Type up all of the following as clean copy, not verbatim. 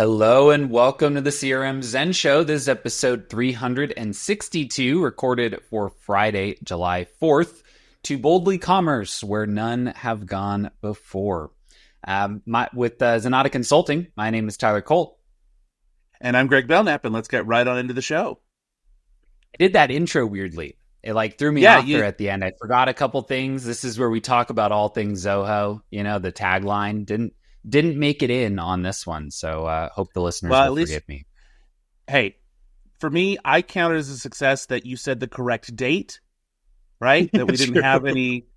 Hello, and welcome to the CRM Zen Show. This is episode 362, recorded for Friday, July 4th, to Boldly Commerce, where none have gone before. With Zenatta Consulting, my name is Tyler Colt. And I'm Greg Belnap, and let's get right on into the show. I did that intro weirdly. It threw me off there at the end. I forgot a couple things. This is where we talk about all things Zoho. You know, the tagline didn't make it in on this one, so hope the listeners will forgive me. Hey, for me, I count it as a success that you said the correct date, right? That we didn't have any.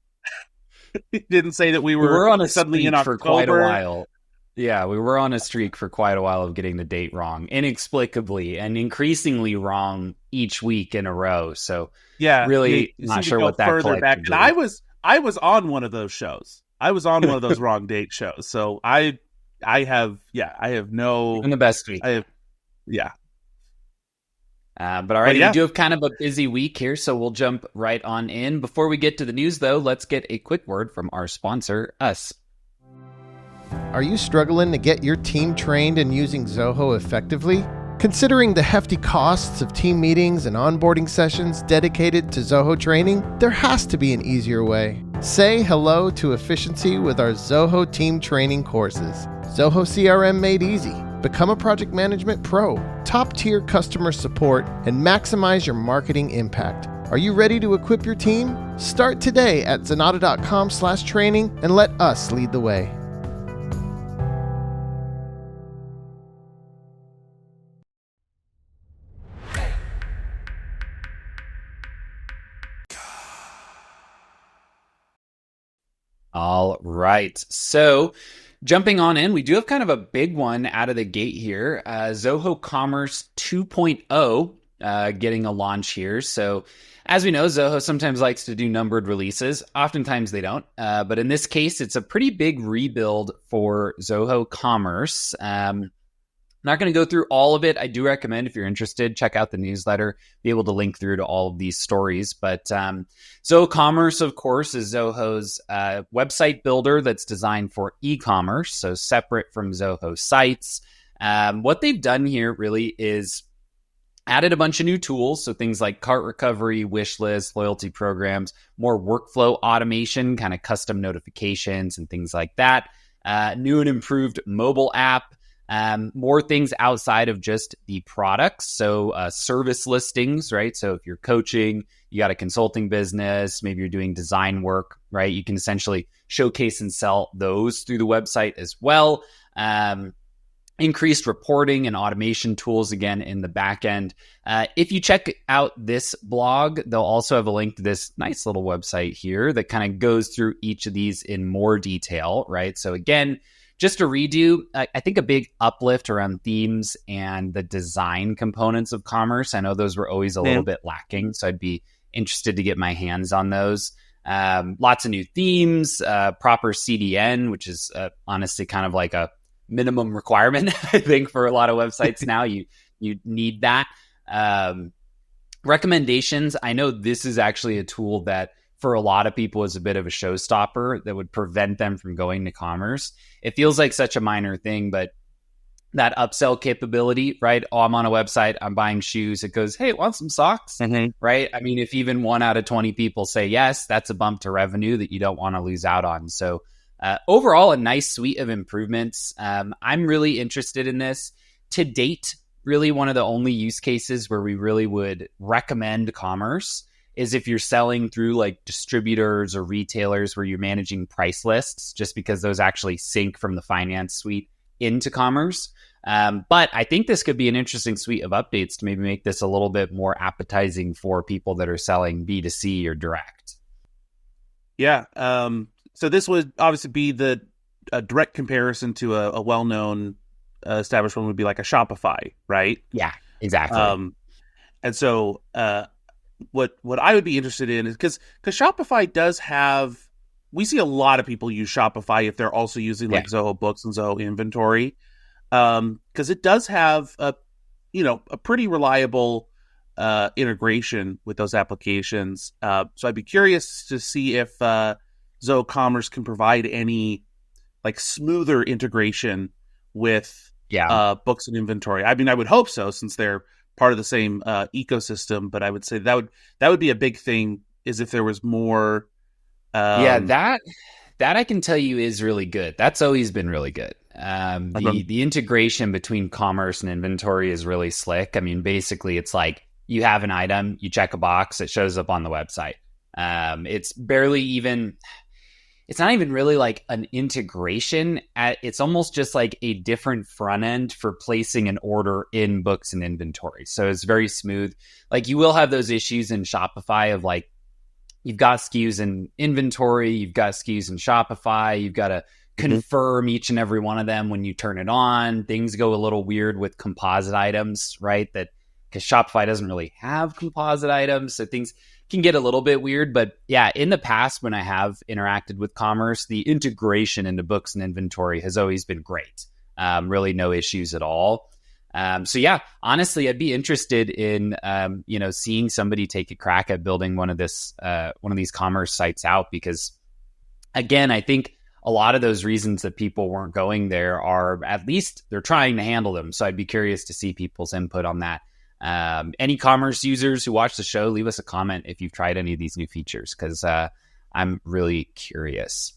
Didn't say that we were on a suddenly streak in October. For quite a while. Yeah, we were on a streak for quite a while of getting the date wrong, inexplicably, and increasingly wrong each week in a row. So yeah, really not sure what that collectively. Back. And I was on one of those shows. I was on one of those wrong date shows. So I have no. In the best week. But all right, we do have kind of a busy week here, so we'll jump right on in. Before we get to the news, though, let's get a quick word from our sponsor, us. Are you struggling to get your team trained in using Zoho effectively? Considering the hefty costs of team meetings and onboarding sessions dedicated to Zoho training, there has to be an easier way. Say hello to efficiency with our Zoho team training courses. Zoho CRM made easy. Become a project management pro, top-tier customer support, and maximize your marketing impact. Are you ready to equip your team? Start today at zenatta.com/training and let us lead the way. All right. So jumping on in, we do have kind of a big one out of the gate here. Zoho Commerce 2.0 getting a launch here. So as we know, Zoho sometimes likes to do numbered releases. Oftentimes they don't. But in this case, it's a pretty big rebuild for Zoho Commerce. Not going to go through all of it. I do recommend, if you're interested, check out the newsletter, be able to link through to all of these stories. But Zoho Commerce, of course, is Zoho's website builder that's designed for e-commerce, so separate from Zoho sites. What they've done here really is added a bunch of new tools, so things like cart recovery, wish list, loyalty programs, more workflow automation, kind of custom notifications and things like that. New and improved mobile app. More things outside of just the products. So service listings, right? So if you're coaching, you got a consulting business, maybe you're doing design work, right? You can essentially showcase and sell those through the website as well. Increased reporting and automation tools again in the back end. If you check out this blog, they'll also have a link to this nice little website here that kind of goes through each of these in more detail, right? So again, just to redo, I think a big uplift around themes and the design components of commerce. I know those were always a little bit lacking, so I'd be interested to get my hands on those. Lots of new themes, proper CDN, which is honestly kind of like a minimum requirement, I think, for a lot of websites now. You need that. Recommendations. I know this is actually a tool that for a lot of people is a bit of a showstopper that would prevent them from going to commerce. It feels like such a minor thing, but that upsell capability, right? Oh, I'm on a website, I'm buying shoes. It goes, hey, want some socks? Mm-hmm. Right? I mean, if even 1 out of 20 people say yes, that's a bump to revenue that you don't want to lose out on. So overall, a nice suite of improvements. I'm really interested in this. To date, really one of the only use cases where we really would recommend commerce is if you're selling through like distributors or retailers where you're managing price lists, just because those actually sync from the finance suite into commerce. But I think this could be an interesting suite of updates to maybe make this a little bit more appetizing for people that are selling B2C or direct. Yeah. So this would obviously be a direct comparison to a well-known established one would be like a Shopify, right? Yeah, exactly. And so what I would be interested in is because Shopify does have, we see a lot of people use Shopify if they're also using like Zoho Books and Zoho Inventory, because it does have a pretty reliable integration with those applications. So I'd be curious to see if Zoho Commerce can provide any like smoother integration with books and inventory. I mean, I would hope so, since they're part of the same ecosystem. But I would say that would be a big thing, is if there was more. That I can tell you is really good. That's always been really good. The integration between commerce and inventory is really slick. I mean, basically, it's like you have an item, you check a box, it shows up on the website. It's not even really like an integration. It's almost just like a different front end for placing an order in books and inventory. So it's very smooth. Like, you will have those issues in Shopify of like, you've got SKUs in inventory, you've got SKUs in Shopify, you've got to confirm each and every one of them when you turn it on. Things go a little weird with composite items, right? Because Shopify doesn't really have composite items, so things can get a little bit weird. But yeah, in the past, when I have interacted with commerce, the integration into books and inventory has always been great. Really no issues at all. So yeah, honestly, I'd be interested in, seeing somebody take a crack at building one of these commerce sites out, because again, I think a lot of those reasons that people weren't going there are, at least they're trying to handle them. So I'd be curious to see people's input on that. Any commerce users who watch the show, leave us a comment if you've tried any of these new features, because I'm really curious.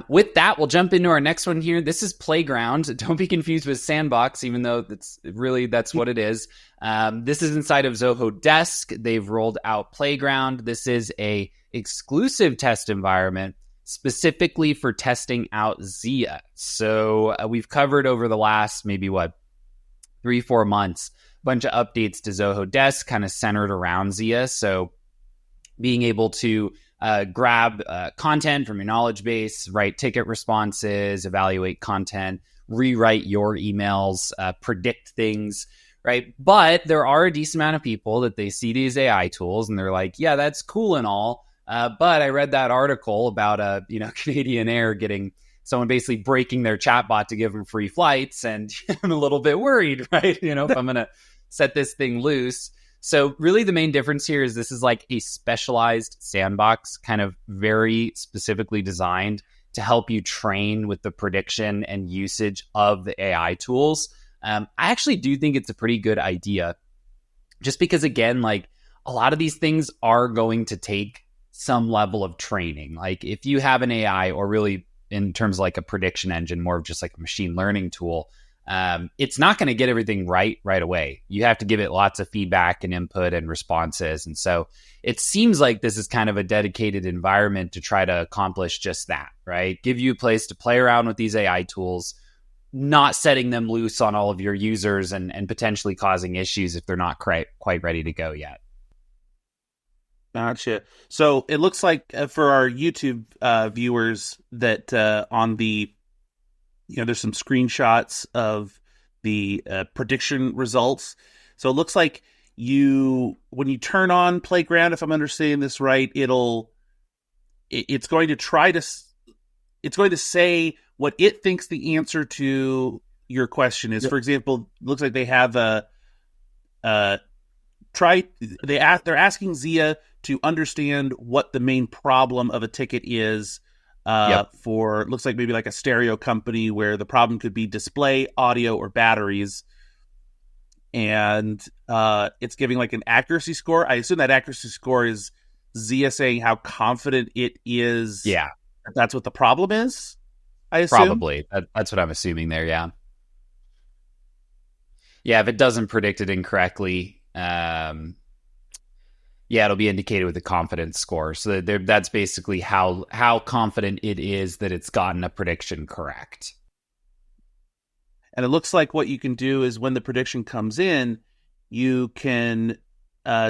With that, we'll jump into our next one here. This is Playground. Don't be confused with Sandbox, even though that's what it is. This is inside of Zoho Desk. They've rolled out Playground. This is a exclusive test environment specifically for testing out Zia. So we've covered over the last maybe 3-4 months, a bunch of updates to Zoho Desk kind of centered around Zia. So being able to grab content from your knowledge base, write ticket responses, evaluate content, rewrite your emails, predict things, right? But there are a decent amount of people that they see these AI tools and they're like, yeah, that's cool and all. But I read that article about Canadian Air getting someone basically breaking their chatbot to give them free flights. And I'm a little bit worried, right? If I'm going to set this thing loose. So really the main difference here is this is like a specialized sandbox, kind of very specifically designed to help you train with the prediction and usage of the AI tools. I actually do think it's a pretty good idea, just because, again, like, a lot of these things are going to take some level of training. Like, if you have an AI, or really in terms of like a prediction engine, more of just like a machine learning tool, it's not going to get everything right away. You have to give it lots of feedback and input and responses. And so it seems like this is kind of a dedicated environment to try to accomplish just that, right? Give you a place to play around with these AI tools, not setting them loose on all of your users and potentially causing issues if they're not quite ready to go yet. Gotcha. So it looks like for our YouTube viewers that on the, there's some screenshots of the prediction results. So it looks like when you turn on Playground, if I'm understanding this right, it's going to say what it thinks the answer to your question is. Yep. For example, it looks like they have they're asking Zia to understand what the main problem of a ticket is for, looks like maybe like a stereo company, where the problem could be display, audio, or batteries. And it's giving like an accuracy score. I assume that accuracy score is Zia saying how confident it is. Yeah. That's what the problem is, I assume. Probably. That's what I'm assuming there, yeah. Yeah, if it doesn't predict it incorrectly, it'll be indicated with a confidence score. So that's basically how confident it is that it's gotten a prediction correct. And it looks like what you can do is, when the prediction comes in, you can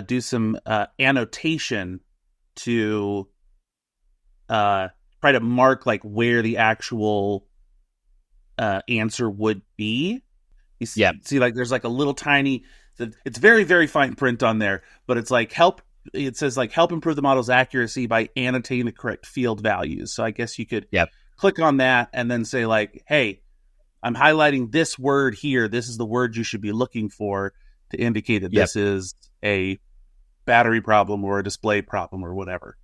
do some annotation to try to mark like where the actual answer would be. You see like there's like a little tiny, it's very, very fine print on there, but it's like it says like help improve the model's accuracy by annotating the correct field values. So I guess you could click on that and then say like, hey, I'm highlighting this word here. This is the word you should be looking for to indicate that this is a battery problem or a display problem or whatever.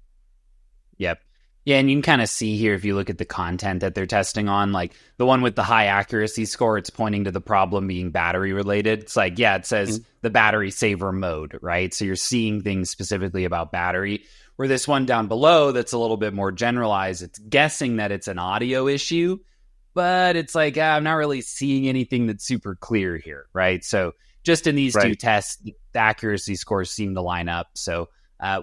Yep. Yeah, and you can kind of see here if you look at the content that they're testing on, like the one with the high accuracy score, it's pointing to the problem being battery related. It's like, yeah, it says the battery saver mode, right? So you're seeing things specifically about battery. Where this one down below that's a little bit more generalized, it's guessing that it's an audio issue, but it's like, I'm not really seeing anything that's super clear here, right? So just in these two tests, the accuracy scores seem to line up. So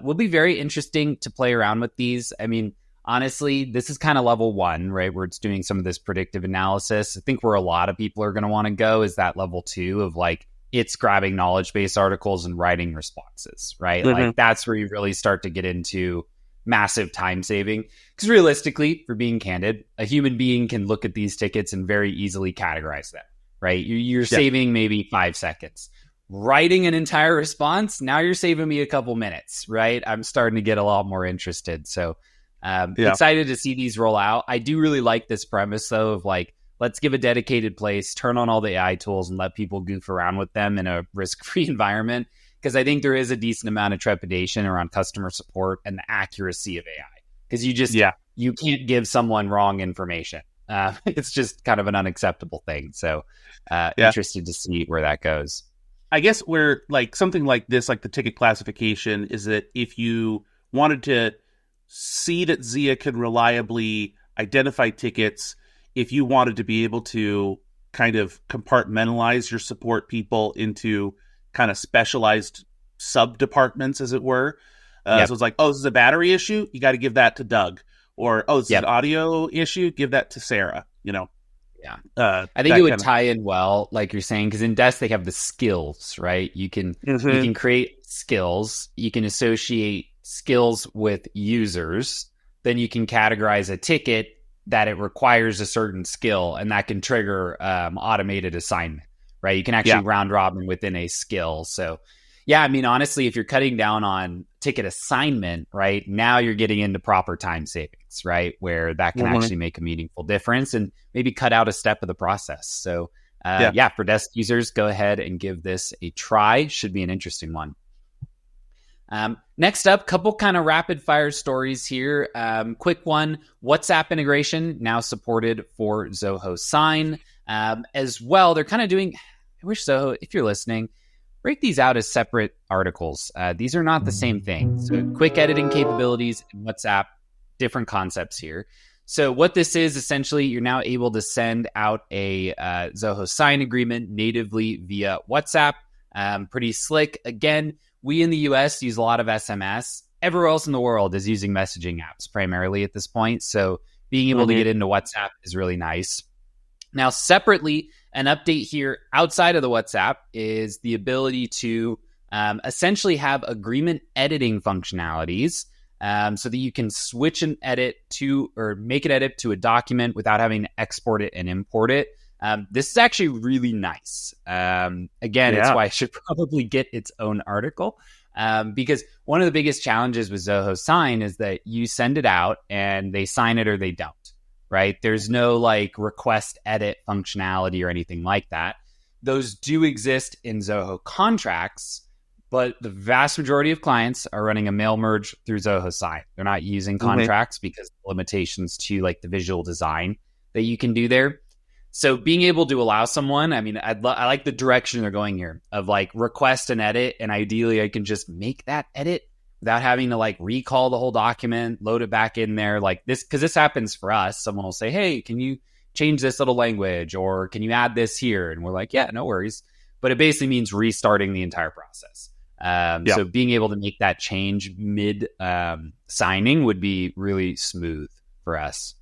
will be very interesting to play around with these. I mean, honestly, this is kind of level 1, right? Where it's doing some of this predictive analysis. I think where a lot of people are going to want to go is that level 2 of like, it's grabbing knowledge-based articles and writing responses, right? Like that's where you really start to get into massive time saving. Because realistically, for being candid, a human being can look at these tickets and very easily categorize them, right? You're saving maybe 5 seconds. Writing an entire response, now you're saving me a couple minutes, right? I'm starting to get a lot more interested. So excited to see these roll out. I do really like this premise, though, of like, let's give a dedicated place, turn on all the AI tools, and let people goof around with them in a risk-free environment. Because I think there is a decent amount of trepidation around customer support and the accuracy of AI. Because you just, you can't give someone wrong information. It's just kind of an unacceptable thing. So interested to see where that goes. I guess where like something like this, like the ticket classification, is that if you wanted to see that Zia can reliably identify tickets, if you wanted to be able to kind of compartmentalize your support people into kind of specialized sub-departments, as it were. So it's like, oh, this is a battery issue? You got to give that to Doug. Or, oh, this is an audio issue? Give that to Sarah, you know? Yeah. I think it would tie in well, like you're saying, because in Desk they have the skills, right? You can create skills. You can associate skills with users. Then you can categorize a ticket that it requires a certain skill, and that can trigger automated assignment, right? You can actually round robin within a skill. So, yeah, I mean, honestly, if you're cutting down on ticket assignment, right, now you're getting into proper time savings, right, where that can actually make a meaningful difference and maybe cut out a step of the process. So, for Desk users, go ahead and give this a try. Should be an interesting one. Next up, couple kind of rapid fire stories here. Quick one, WhatsApp integration now supported for Zoho Sign. As well, they're kind of doing, I wish Zoho, if you're listening, break these out as separate articles. These are not the same thing. So quick editing capabilities in WhatsApp, different concepts here. So what this is, essentially, you're now able to send out a Zoho Sign agreement natively via WhatsApp. Pretty slick. Again, we in the US use a lot of SMS. Everywhere else in the world is using messaging apps primarily at this point. So being able to get into WhatsApp is really nice. Now, separately, an update here outside of the WhatsApp is the ability to essentially have agreement editing functionalities so that you can switch an edit to, or make an edit to a document without having to export it and import it. This is actually really nice. It's why I should probably get its own article. Because one of the biggest challenges with Zoho Sign is that you send it out and they sign it or they don't, right? There's no like request edit functionality or anything like that. Those do exist in Zoho contracts, but the vast majority of clients are running a mail merge through Zoho Sign. They're not using contracts because of the limitations to like the visual design that you can do there. So being able to allow someone, I mean, I like the direction they're going here of like request and edit. And ideally I can just make that edit without having to like recall the whole document, load it back in there like this. Cause this happens for us. Someone will say, hey, can you change this little language or can you add this here? And we're like, yeah, no worries. But it basically means restarting the entire process. So being able to make that change mid signing would be really smooth for us.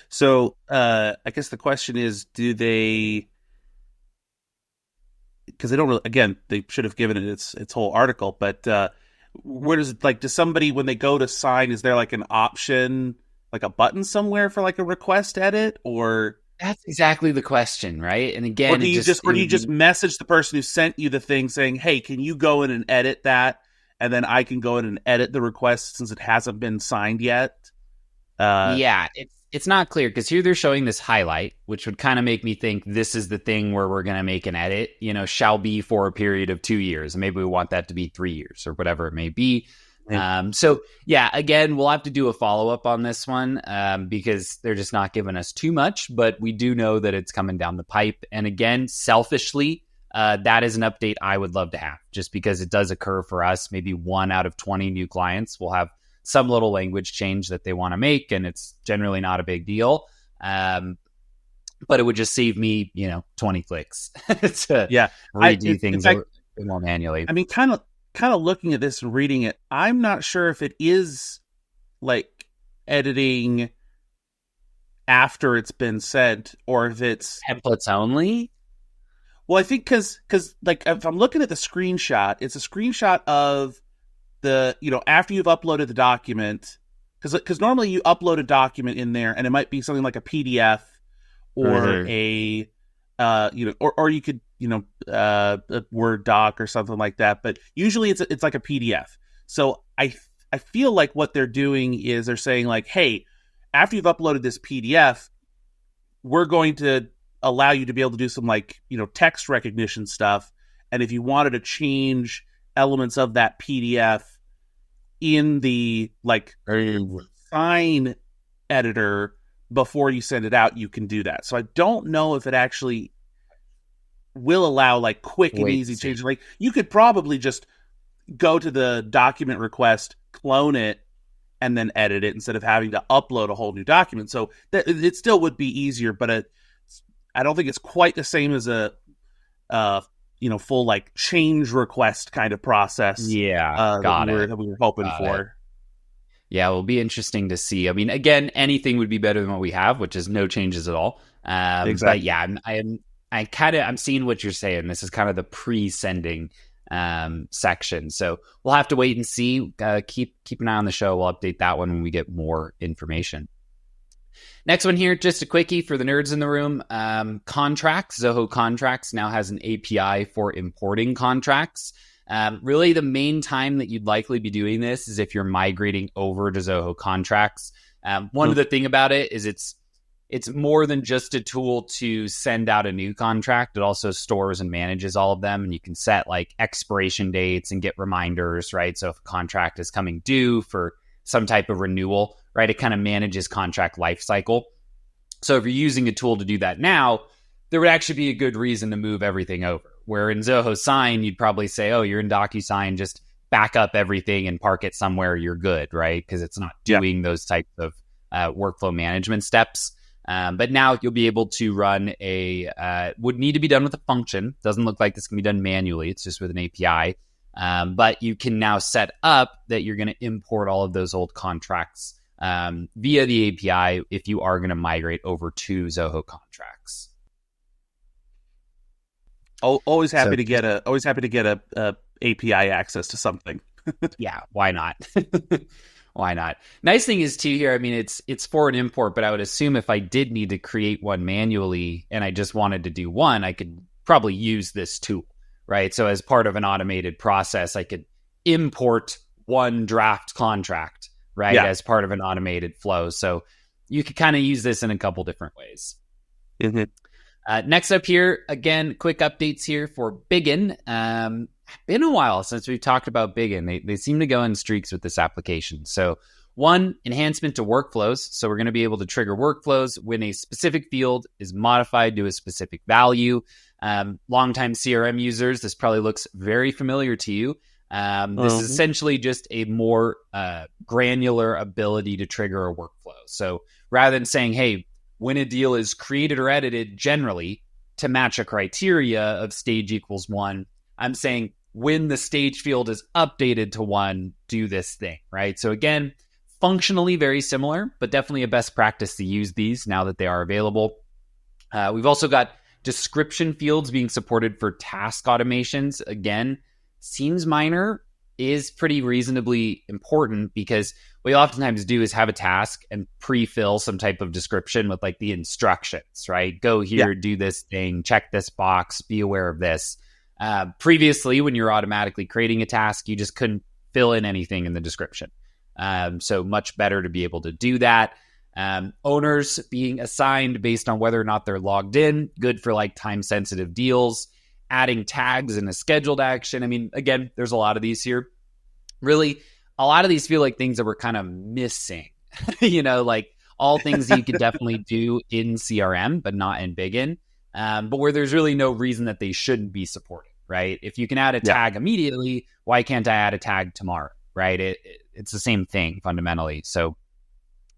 So I guess the question is, do they, because they don't really, again, they should have given it its whole article, but where does it, like, does somebody, when they go to sign, is there like an option, like a button somewhere for like a request edit, or? That's exactly the question, right? And again, or do you just message the person who sent you the thing saying, hey, can you go in and edit that? And then I can go in and edit the request since it hasn't been signed yet? It's not clear because here they're showing this highlight, which would kind of make me think this is the thing where we're going to make an edit, shall be for a period of 2 years. And maybe we want that to be 3 years or whatever it may be. So yeah, again, we'll have to do a follow-up on this one because they're just not giving us too much, but we do know that it's coming down the pipe. And again, selfishly, that is an update I would love to have, just because it does occur for us. Maybe 1 out of 20 new clients will have some little language change that they want to make, and it's generally not a big deal. But it would just save me, 20 clicks to redo things more manually. I mean, kind of looking at this and reading it, I'm not sure if it is like editing after it's been sent or if it's templates only. Well, I think because like if I'm looking at the screenshot, it's a screenshot of the, after you've uploaded the document, because normally you upload a document in there and it might be something like a PDF or a or you could a Word doc or something like that, but usually it's like a PDF. So I feel like what they're doing is they're saying like, hey, after you've uploaded this PDF, we're going to allow you to be able to do some like text recognition stuff, and if you wanted to change elements of that PDF in the like sign editor before you send it out, you can do that. So I don't know if it actually will allow like quick and easy changes. Like you could probably just go to the document request, clone it, and then edit it instead of having to upload a whole new document. So it still would be easier, but I don't think it's quite the same as a full like change request kind of process. Yeah, that we were hoping for. Yeah, it will be interesting to see. I mean, again, anything would be better than what we have, which is no changes at all. Exactly. But yeah, I'm seeing what you're saying. This is kind of the pre-sending section. So we'll have to wait and see. Keep an eye on the show. We'll update that one when we get more information. Next one here, just a quickie for the nerds in the room. Contracts. Zoho Contracts now has an API for importing contracts. Really, the main time that you'd likely be doing this is if you're migrating over to Zoho Contracts. One of the thing about it is it's more than just a tool to send out a new contract. It also stores and manages all of them, and you can set like expiration dates and get reminders, right? So if a contract is coming due for some type of renewal, right, it kind of manages contract life cycle. So if you're using a tool to do that now, there would actually be a good reason to move everything over. Where in Zoho Sign, you'd probably say, oh, you're in DocuSign, just back up everything and park it somewhere, you're good, right? Because it's not doing those types of workflow management steps. But now you'll be able to run would need to be done with a function. Doesn't look like this can be done manually. It's just with an API. But you can now set up that you're going to import all of those old contracts via the API if you are going to migrate over to Zoho Contracts. Always happy to get a API access to something. Yeah, why not? Why not? Nice thing is too here, I mean, it's for an import, but I would assume if I did need to create one manually and I just wanted to do one, I could probably use this tool, right? So as part of an automated process, I could import one draft contract, right? As part of an automated flow. So you could kind of use this in a couple different ways. Mm-hmm. Next up here, again, quick updates here for Bigin. Been a while since we've talked about Bigin. They seem to go in streaks with this application. So one, enhancement to workflows. So we're going to be able to trigger workflows when a specific field is modified to a specific value. Longtime CRM users, this probably looks very familiar to you. This is essentially just a more granular ability to trigger a workflow. So rather than saying, hey, when a deal is created or edited generally to match a criteria of stage equals 1, I'm saying when the stage field is updated to 1, do this thing, right? So again, functionally very similar, but definitely a best practice to use these now that they are available. We've also got description fields being supported for task automations. Again, seems minor, is pretty reasonably important because what you oftentimes do is have a task and pre-fill some type of description with like the instructions, right? Go here, do this thing, check this box, be aware of this. Previously, when you're automatically creating a task, you just couldn't fill in anything in the description. So much better to be able to do that. Owners being assigned based on whether or not they're logged in, good for like time-sensitive deals. Adding tags in a scheduled action. I mean, again, there's a lot of these here. Really, a lot of these feel like things that we're kind of missing, like all things that you could definitely do in CRM, but not in Bigin, but where there's really no reason that they shouldn't be supported, right? If you can add a tag immediately, why can't I add a tag tomorrow, right? It's the same thing fundamentally. So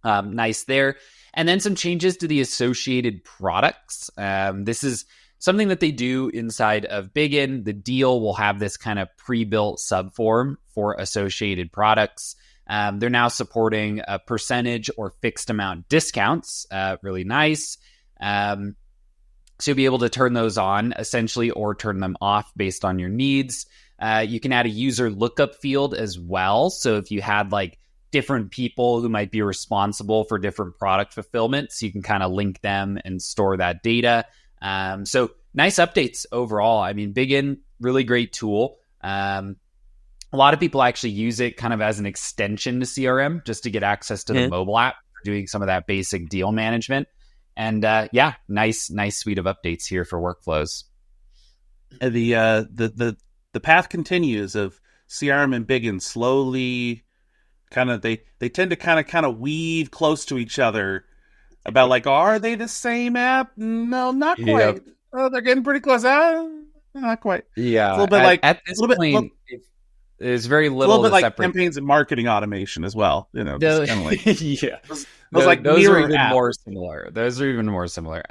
nice there. And then some changes to the associated products. This is something that they do inside of Bigin. The deal will have this kind of pre-built subform for associated products. They're now supporting a percentage or fixed amount discounts. Really nice. So you'll be able to turn those on essentially or turn them off based on your needs. You can add a user lookup field as well. So if you had like different people who might be responsible for different product fulfillments, you can kind of link them and store that data. So nice updates overall. I mean, Bigin, really great tool. A lot of people actually use it kind of as an extension to CRM just to get access to the mobile app for doing some of that basic deal management. And nice suite of updates here for workflows. The path continues of CRM and Bigin slowly kind of they tend to kind of weave close to each other about like, are they the same app? No, not quite. Yep. Oh, they're getting pretty close. Not quite. Yeah, it's a little bit at this point, there's very little. A little bit like separate campaigns and marketing automation as well. Just kind of like, yeah. Those are even more similar. Those are even more similar.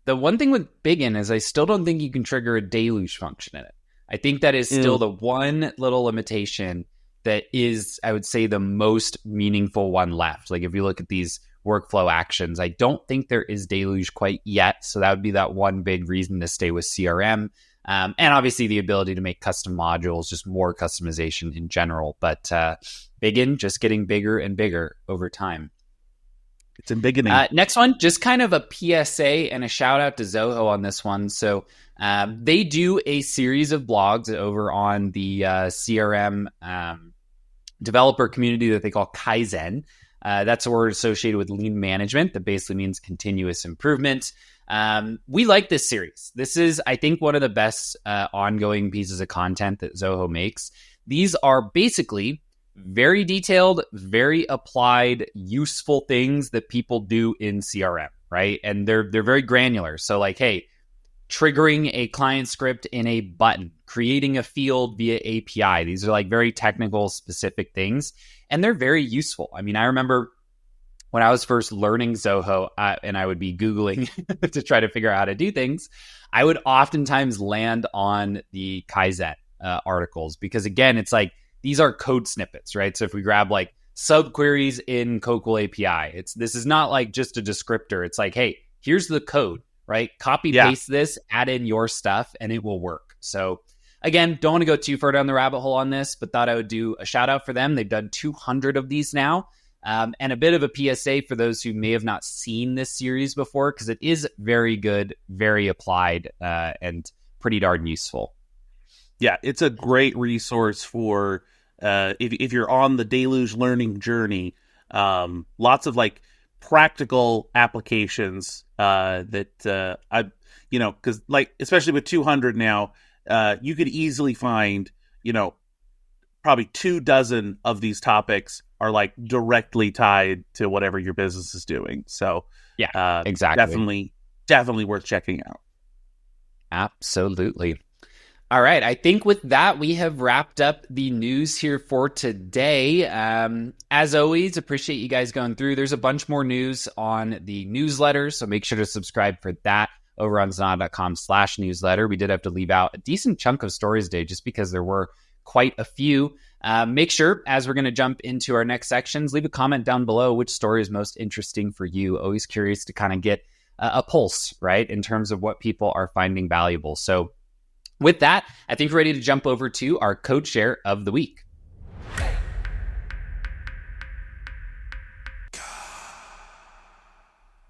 The one thing with Bigin is I still don't think you can trigger a deluge function in it. I think that is still the one little limitation that is, I would say, the most meaningful one left. Like if you look at these workflow actions, I don't think there is deluge quite yet. So that would be that one big reason to stay with CRM. And obviously the ability to make custom modules, just more customization in general. But Bigin just getting bigger and bigger over time. It's in beginning. Next one, just kind of a PSA and a shout out to Zoho on this one. So they do a series of blogs over on the CRM developer community that they call Kaizen. That's a word associated with lean management that basically means continuous improvement. We like this series. This is, I think, one of the best ongoing pieces of content that Zoho makes. These are basically very detailed, very applied, useful things that people do in CRM, right? And they're very granular. So like, hey, triggering a client script in a button, creating a field via API. These are like very technical, specific things, and they're very useful. I mean, I remember when I was first learning Zoho and I would be Googling to try to figure out how to do things, I would oftentimes land on the Kaizen articles because, again, it's like these are code snippets, right? So if we grab like subqueries in Cocoa API, this is not like just a descriptor. It's like, hey, here's the code, right? Copy paste this, add in your stuff, and it will work. So again, don't want to go too far down the rabbit hole on this, but thought I would do a shout out for them. They've done 200 of these now. And a bit of a PSA for those who may have not seen this series before, because it is very good, very applied, and pretty darn useful. Yeah, it's a great resource for if you're on the Deluge learning journey. Lots of like practical applications that because like especially with 200 now, you could easily find probably 24 of these topics are like directly tied to whatever your business is doing. So yeah, exactly. Definitely worth checking out. Absolutely. All right. I think with that, we have wrapped up the news here for today. As always, appreciate you guys going through. There's a bunch more news on the newsletter, so make sure to subscribe for that over on Zenatta.com/newsletter. We did have to leave out a decent chunk of stories today just because there were quite a few. Make sure, as we're going to jump into our next sections, leave a comment down below which story is most interesting for you. Always curious to kind of get a pulse, right, in terms of what people are finding valuable. So with that, I think we're ready to jump over to our code share of the week.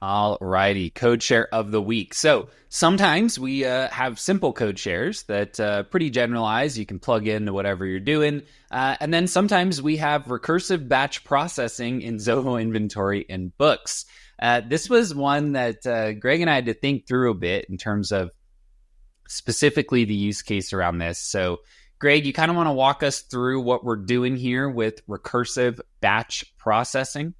All righty, code share of the week. So sometimes we have simple code shares that pretty generalized. You can plug into whatever you're doing. And then sometimes we have recursive batch processing in Zoho inventory and books. This was one that Greg and I had to think through a bit in terms of specifically the use case around this. So Greg, you kind of want to walk us through what we're doing here with recursive batch processing?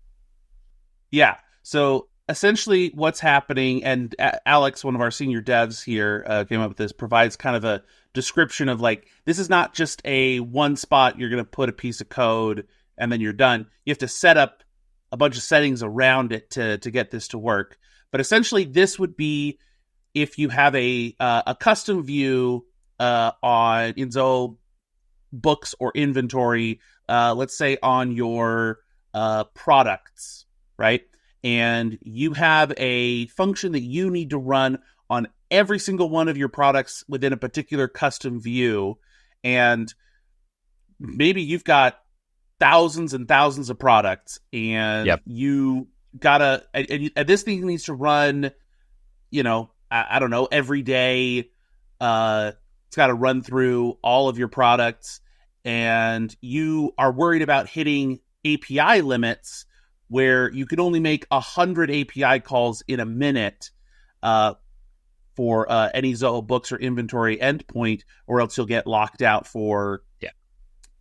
Yeah. So essentially what's happening, and Alex, one of our senior devs here, came up with this, provides kind of a description of like, this is not just a one spot you're going to put a piece of code and then you're done. You have to set up a bunch of settings around it to get this to work. But essentially this would be if you have a custom view in Zoho books or inventory, let's say on your products, right? And you have a function that you need to run on every single one of your products within a particular custom view. And maybe you've got thousands and thousands of products, and you gotta, and this thing needs to run, I don't know, every day. It's got to run through all of your products, and you are worried about hitting API limits where you can only make 100 API calls in a minute for any Zoho books or inventory endpoint, or else you'll get locked out for,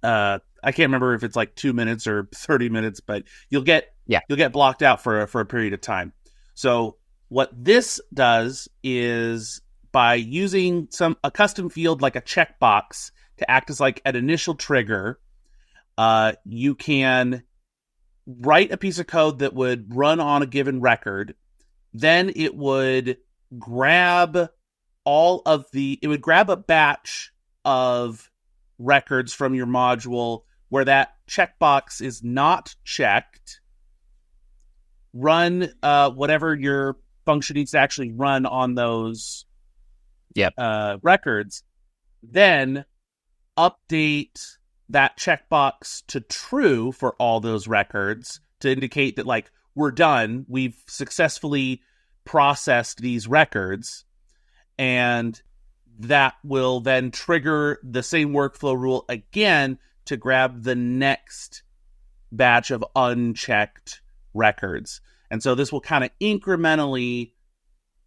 I can't remember if it's like 2 minutes or 30 minutes, but you'll get blocked out for a period of time. So what this does is, by using a custom field like a checkbox to act as like an initial trigger, you can write a piece of code that would run on a given record. Then it would grab a batch of records from your module where that checkbox is not checked, run whatever your function needs to actually run on those records, then update that checkbox to true for all those records to indicate that, like, we're done. We've successfully processed these records, and that will then trigger the same workflow rule again to grab the next batch of unchecked records. And so this will kind of incrementally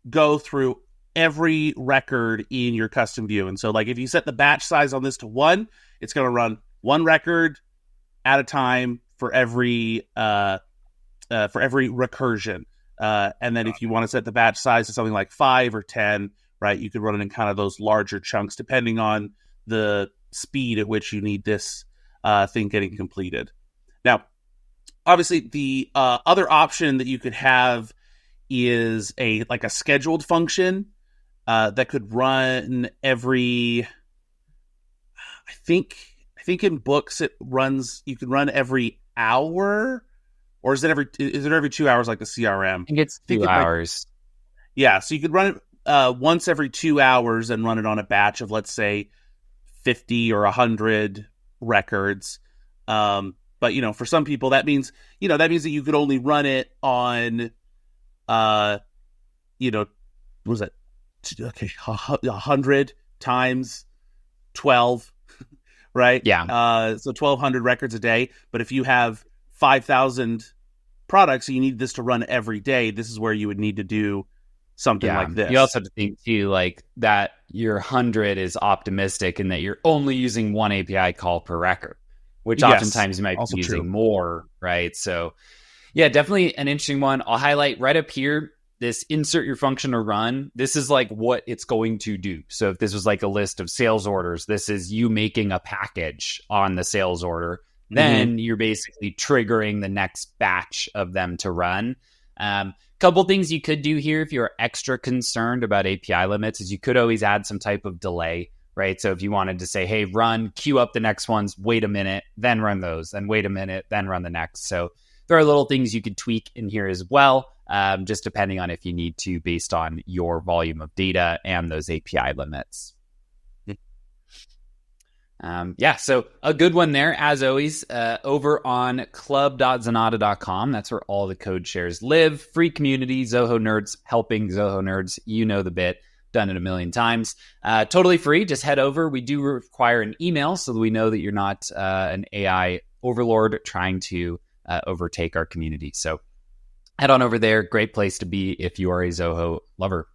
go through every record in your custom view. And so, like, if you set the batch size on this to 1, it's going to run 1 record at a time for every recursion. And then if you want to set the batch size to something like 5 or 10, right, you could run it in kind of those larger chunks depending on the speed at which you need this thing getting completed. Now, obviously, the other option that you could have is a scheduled function that could run every, I think in books you can run every hour, or is it every 2 hours like the CRM? I think it's 2 hours. So you could run it once every 2 hours and run it on a batch of, let's say, 50 or 100 records. But for some people that means that you could only run it on what was it? Okay, 100 times 12, right? Yeah. So 1,200 records a day. But if you have 5,000 products, you need this to run every day. This is where you would need to do something like this. You also have to think too, like, that your 100 is optimistic and that you're only using one API call per record, which oftentimes you might be using more, right? So yeah, definitely an interesting one. I'll highlight right up here, this insert your function or run. This is like what it's going to do. So if this was like a list of sales orders, this is you making a package on the sales order. Then you're basically triggering the next batch of them to run. Couple things you could do here if you're extra concerned about API limits is you could always add some type of delay, right? So if you wanted to say, hey, run, queue up the next ones, wait a minute, then run those, then wait a minute, then run the next. So there are little things you could tweak in here as well, just depending on if you need to, based on your volume of data and those API limits. So a good one there, as always, over on club.zenatta.com. That's where all the code shares live. Free community, Zoho nerds helping Zoho nerds. You know the bit. Done it a million times. Totally free. Just head over. We do require an email so that we know that you're not an AI overlord trying to overtake our community. So head on over there. Great place to be if you are a Zoho lover.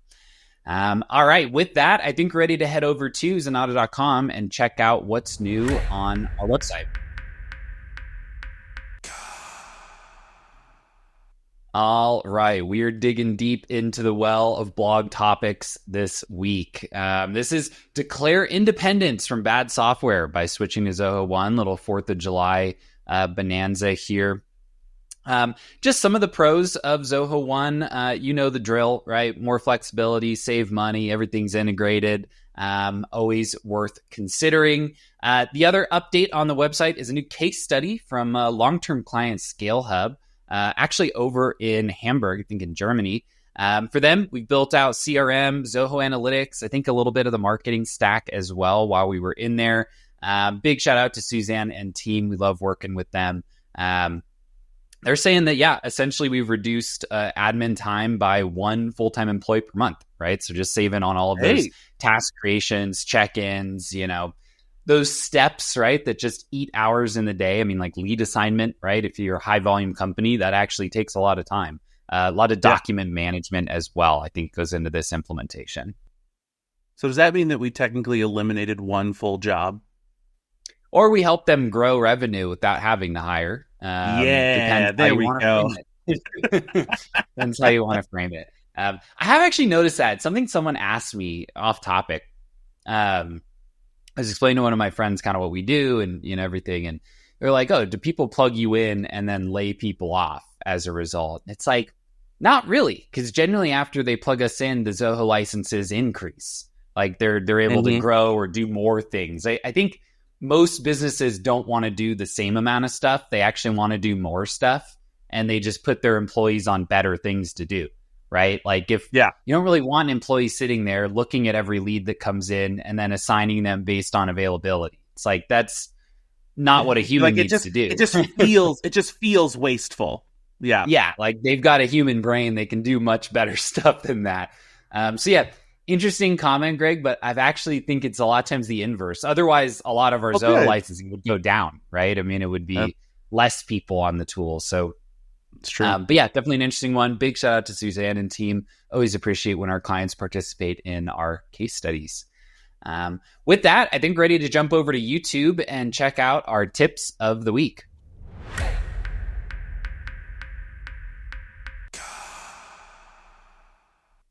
All right. With that, I think we're ready to head over to Zenatta.com and check out what's new on our website. All right. We are digging deep into the well of blog topics this week. This is declare independence from bad software by switching to Zoho One. Little 4th of July bonanza here. Just some of the pros of Zoho One, you know the drill, right? More flexibility, save money, everything's integrated, always worth considering. The other update on the website is a new case study from long-term client ScaleHub, actually over in Hamburg, I think in Germany. For them, we built out CRM, Zoho Analytics, I think a little bit of the marketing stack as well while we were in there. Big shout out to Suzanne and team. We love working with them. They're saying that, yeah, essentially we've reduced admin time by 1 full-time employee per month, right? So just saving on all of those task creations, check-ins, those steps, right, that just eat hours in the day. I mean, like lead assignment, right? If you're a high-volume company, that actually takes a lot of time. A lot of document management as well, I think, goes into this implementation. So does that mean that we technically eliminated 1 full job? Or we help them grow revenue without having to hire. There we go. Depends how you want to frame it. I have actually noticed that. Someone asked me off topic. I was explaining to one of my friends kind of what we do and everything. And they're like, oh, do people plug you in and then lay people off as a result? It's like, not really. Because generally after they plug us in, the Zoho licenses increase. Like they're able to grow or do more things. I think most businesses don't want to do the same amount of stuff. They actually want to do more stuff, and they just put their employees on better things to do, right? Like if you don't really want employees sitting there looking at every lead that comes in and then assigning them based on availability. It's like, that's not what a human needs to do. It just feels wasteful. Yeah. Yeah. Like they've got a human brain. They can do much better stuff than that. Interesting comment, Greg, but I've actually think it's a lot of times the inverse. Otherwise, a lot of our Zoho licensing would go down, right? I mean, it would be less people on the tool. So it's true. But yeah, definitely an interesting one. Big shout out to Suzanne and team. Always appreciate when our clients participate in our case studies. With that, I think we're ready to jump over to YouTube and check out our tips of the week.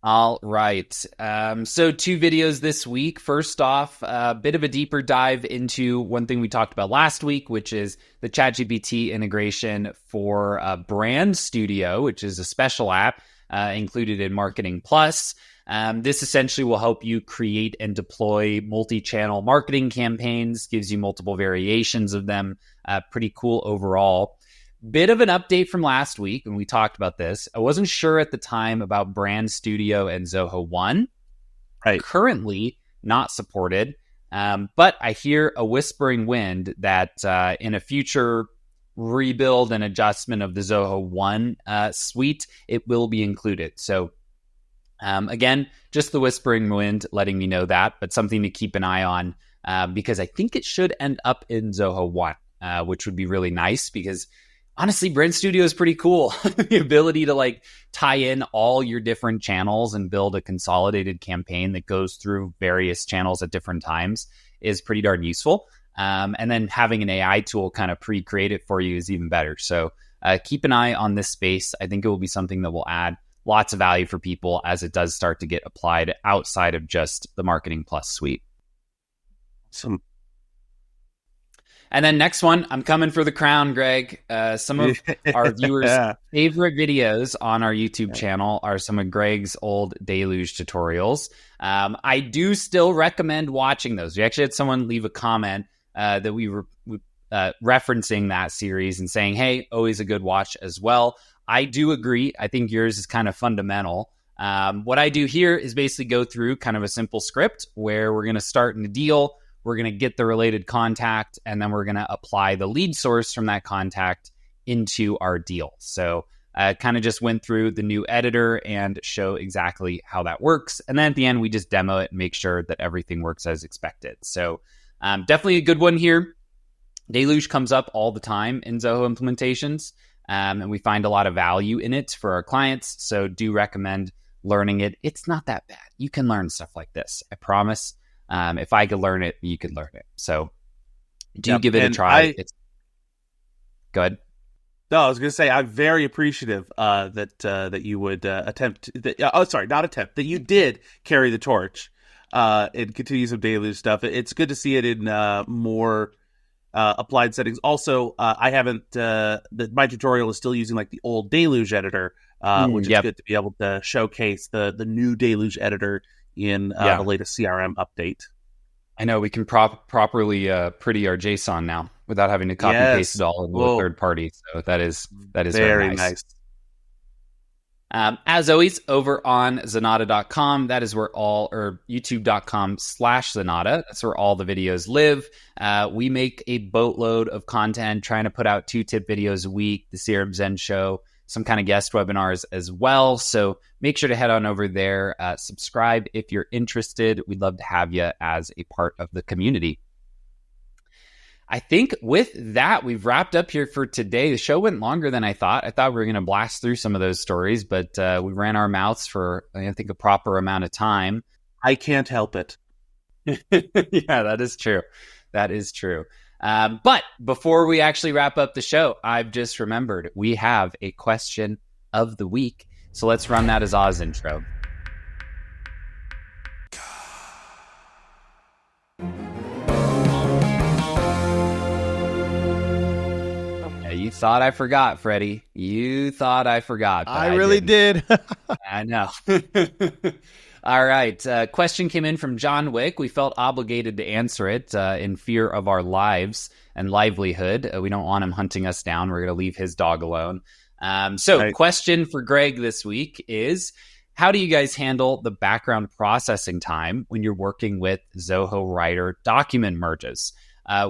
All right. So 2 videos this week. First off, a bit of a deeper dive into one thing we talked about last week, which is the ChatGPT integration for Brand Studio, which is a special app included in Marketing Plus. This essentially will help you create and deploy multi-channel marketing campaigns, gives you multiple variations of them. Pretty cool overall. Bit of an update from last week when we talked about this. I wasn't sure at the time about Brand Studio and Zoho One. Right. Currently not supported, but I hear a whispering wind that in a future rebuild and adjustment of the Zoho One suite, it will be included. So again, just the whispering wind letting me know that, but something to keep an eye on because I think it should end up in Zoho One, which would be really nice because honestly, Brand Studio is pretty cool. The ability to like tie in all your different channels and build a consolidated campaign that goes through various channels at different times is pretty darn useful. And then having an AI tool kind of pre-create it for you is even better. So keep an eye on this space. I think it will be something that will add lots of value for people as it does start to get applied outside of just the Marketing Plus suite. And then next one, I'm coming for the crown, Greg. Some of our viewers' favorite videos on our YouTube channel are some of Greg's old Deluge tutorials. I do still recommend watching those. We actually had someone leave a comment that we were referencing that series and saying, hey, always a good watch as well. I do agree. I think yours is kind of fundamental. What I do here is basically go through kind of a simple script where we're going to start in a deal. We're going to get the related contact, and then we're going to apply the lead source from that contact into our deal. So kind of just went through the new editor and show exactly how that works. And then at the end, we just demo it and make sure that everything works as expected. So definitely a good one here. Deluge comes up all the time in Zoho implementations, and we find a lot of value in it for our clients. So do recommend learning it. It's not that bad. You can learn stuff like this. I promise. If I could learn it, you could learn it. So do give it a try. Go ahead. No, I was going to say I'm very appreciative that you would that you did carry the torch and continue some Deluge stuff. It's good to see it in more applied settings. Also, I haven't my tutorial is still using like the old Deluge editor, which is good to be able to showcase the new Deluge editor in the latest CRM update. I know we can properly pretty our JSON now without having to copy paste it all into a third party. So that is very nice. As always, over on Zenatta.com, that is where YouTube.com/Zenatta. That's where all the videos live. We make a boatload of content, trying to put out 2 tip videos a week, the CRM Zen Show, some kind of guest webinars as well. So make sure to head on over there, subscribe if you're interested. We'd love to have you as a part of the community. I think with that, we've wrapped up here for today. The show went longer than I thought. I thought we were going to blast through some of those stories, but we ran our mouths for, I think, a proper amount of time. I can't help it. Yeah, that is true. That is true. But before we actually wrap up the show, I've just remembered we have a question of the week. So let's run that as Oz intro. You thought I forgot, Freddie. You thought I forgot. I really did. I know. All right. Question came in from John Wick. We felt obligated to answer it in fear of our lives and livelihood. We don't want him hunting us down. We're going to leave his dog alone. Question for Greg this week is, how do you guys handle the background processing time when you're working with Zoho Writer document merges?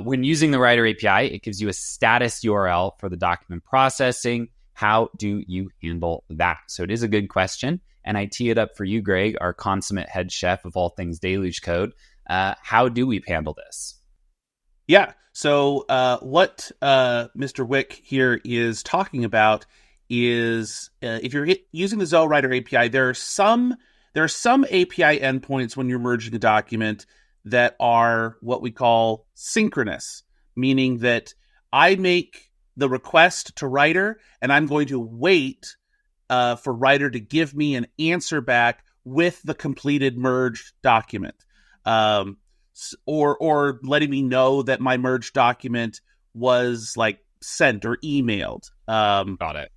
When using the Writer API, it gives you a status URL for the document processing. How do you handle that? So it is a good question. And I tee it up for you, Greg, our consummate head chef of all things Deluge code. How do we handle this? Yeah. So what Mr. Wick here is talking about is if you're using the Zoho Writer API, there are some API endpoints when you're merging a document that are what we call synchronous, meaning that I make the request to Writer and I'm going to wait for Writer to give me an answer back with the completed merged document, or letting me know that my merged document was like sent or emailed. Got it.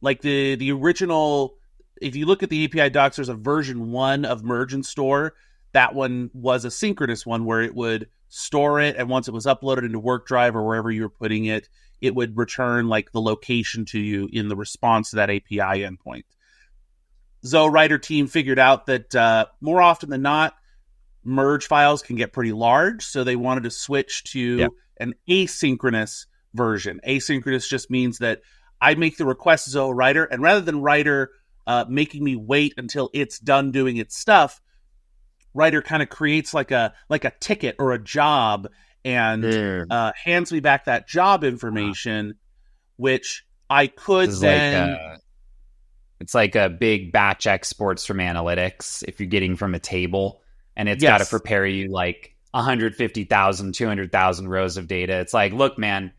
Like the original, if you look at the API docs, there's a version 1 of Merge and Store. That one was a synchronous one where it would store it, and once it was uploaded into WorkDrive or wherever you were putting it, it would return like the location to you in the response to that API endpoint. Zoho Writer team figured out that more often than not, merge files can get pretty large, so they wanted to switch to an asynchronous version. Asynchronous just means that I make the request to Zoho Writer, and rather than Writer making me wait until it's done doing its stuff, Writer kind of creates like a ticket or a job and hands me back that job information, which I could then... it's like a big batch exports from analytics if you're getting from a table, and it's got to prepare you like 150,000, 200,000 rows of data. It's like, look, man,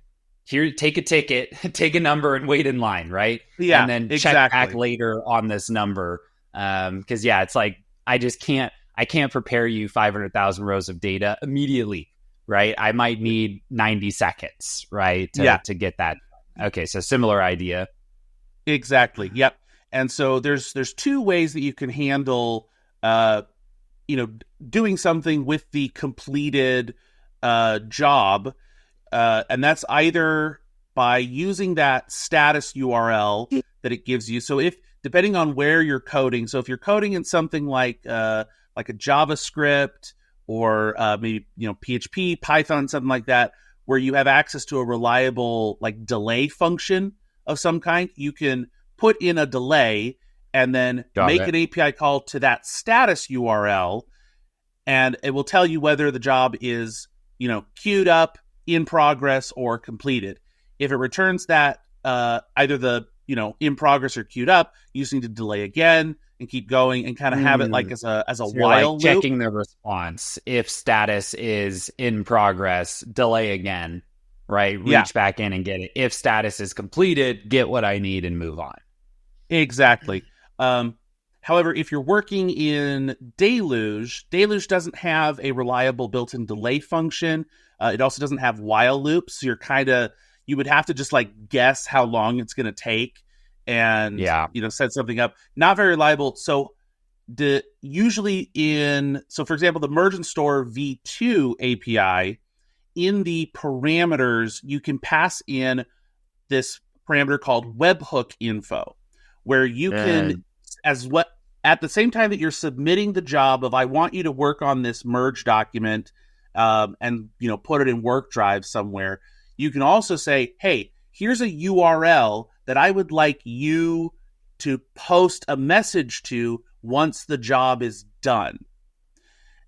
here, take a ticket, take a number and wait in line, right? Yeah, and then check back later on this number. Because, it's like, I can't prepare you 500,000 rows of data immediately, right? I might need 90 seconds, right, to get that. Okay, so similar idea. Exactly. Yep. And so there's 2 ways that you can handle, doing something with the completed job, and that's either by using that status URL that it gives you. So depending on where you're coding, so if you're coding in something like a JavaScript or maybe PHP, Python, something like that, where you have access to a reliable like delay function of some kind, you can put in a delay and then make an API call to that status URL, and it will tell you whether the job is queued up, in progress, or completed. If it returns that either the in progress or queued up, you just need to delay again and keep going and kind of have it like as a So while loop. Checking the response. If status is in progress, delay again, right? Reach back in and get it. If status is completed, get what I need and move on. Exactly. However, if you're working in Deluge doesn't have a reliable built-in delay function. It also doesn't have while loops. So you would have to just guess how long it's going to take and, set something up. Not very reliable. So for example, the Merge and Store V2 API, in the parameters, you can pass in this parameter called webhook info, where you can, at the same time that you're submitting the job of, I want you to work on this merge document, and put it in work drive somewhere, you can also say, hey, here's a URL that I would like you to post a message to once the job is done.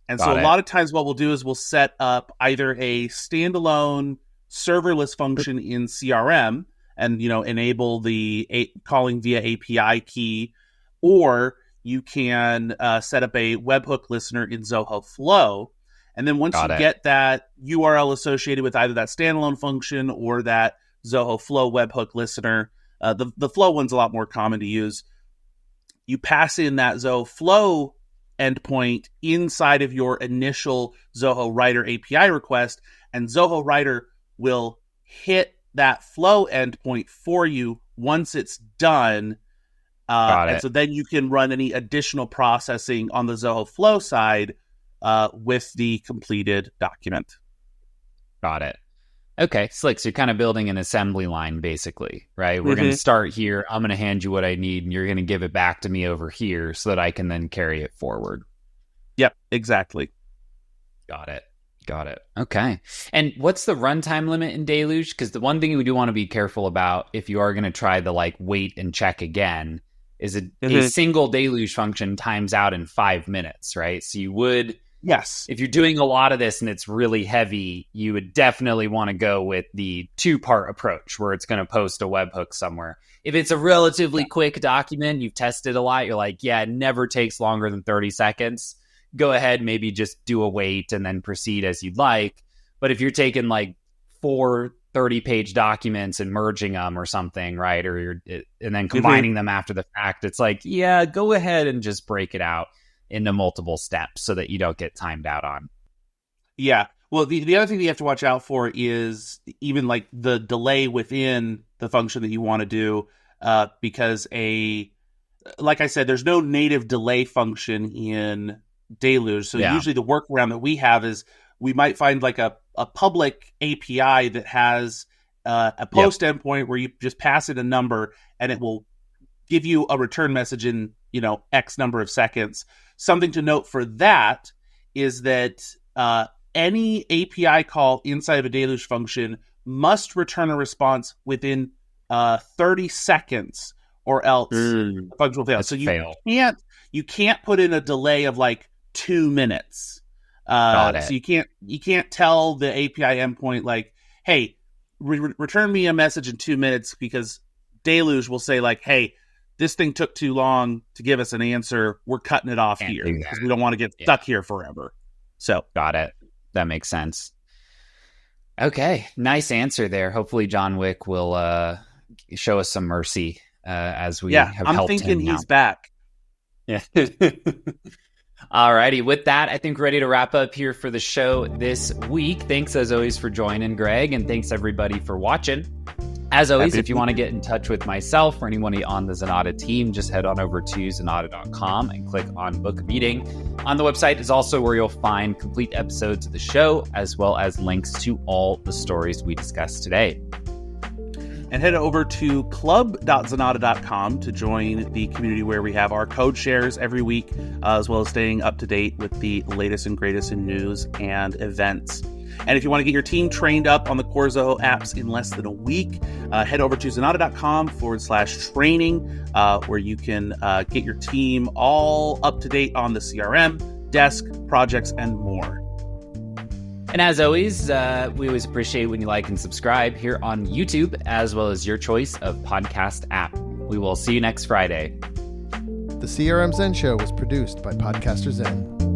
And a lot of times what we'll do is we'll set up either a standalone serverless function in CRM and, enable the calling via API key, or you can set up a webhook listener in Zoho Flow. And then once you get that URL associated with either that standalone function or that Zoho Flow webhook listener, the Flow one's a lot more common to use. You pass in that Zoho Flow endpoint inside of your initial Zoho Writer API request, and Zoho Writer will hit that Flow endpoint for you once it's done. And so then you can run any additional processing on the Zoho Flow side with the completed document. Got it. Okay, slick. So you're kind of building an assembly line, basically, right? We're going to start here. I'm going to hand you what I need, and you're going to give it back to me over here so that I can then carry it forward. Yep, exactly. Got it. Okay. And what's the runtime limit in Deluge? Because the one thing we do want to be careful about, if you are going to try the wait and check again, is a single Deluge function times out in 5 minutes, right? So you would... Yes. If you're doing a lot of this and it's really heavy, you would definitely want to go with the 2-part approach where it's going to post a webhook somewhere. If it's a relatively quick document, you've tested a lot, you're like, it never takes longer than 30 seconds. Go ahead, maybe just do a wait and then proceed as you'd like. But if you're taking 4 30-page documents and merging them or something, right? Or and then combining them after the fact, it's go ahead and just break it out into multiple steps so that you don't get timed out on. Yeah. Well, the other thing that you have to watch out for is even the delay within the function that you want to do, because like I said, there's no native delay function in Deluge. So usually the workaround that we have is we might find a public API that has a post endpoint where you just pass it a number and it will give you a return message in, X number of seconds. Something to note for that is that any API call inside of a Deluge function must return a response within 30 seconds, or else the function will fail. So you can't put in a delay of 2 minutes. So you can't tell the API endpoint hey, return me a message in 2 minutes, because Deluge will say hey, this thing took too long to give us an answer. We're cutting it off here because we don't want to get stuck here forever. So got it. That makes sense. Okay, nice answer there. Hopefully John Wick will show us some mercy as we have helped him. I'm thinking he's back. Yeah. All righty. With that, I think we're ready to wrap up here for the show this week. Thanks, as always, for joining, Greg, and thanks, everybody, for watching. As always, if you want to get in touch with myself or anyone on the Zenatta team, just head on over to Zenatta.com and click on Book a Meeting. On the website is also where you'll find complete episodes of the show, as well as links to all the stories we discussed today. And head over to club.zenatta.com to join the community where we have our code shares every week, as well as staying up to date with the latest and greatest in news and events. And if you want to get your team trained up on the core Zoho apps in less than a week, head over to zenatta.com/training, where you can get your team all up to date on the CRM, desk, projects, and more. And as always, we always appreciate when you like and subscribe here on YouTube, as well as your choice of podcast app. We will see you next Friday. The CRM Zen Show was produced by Podcaster Zen.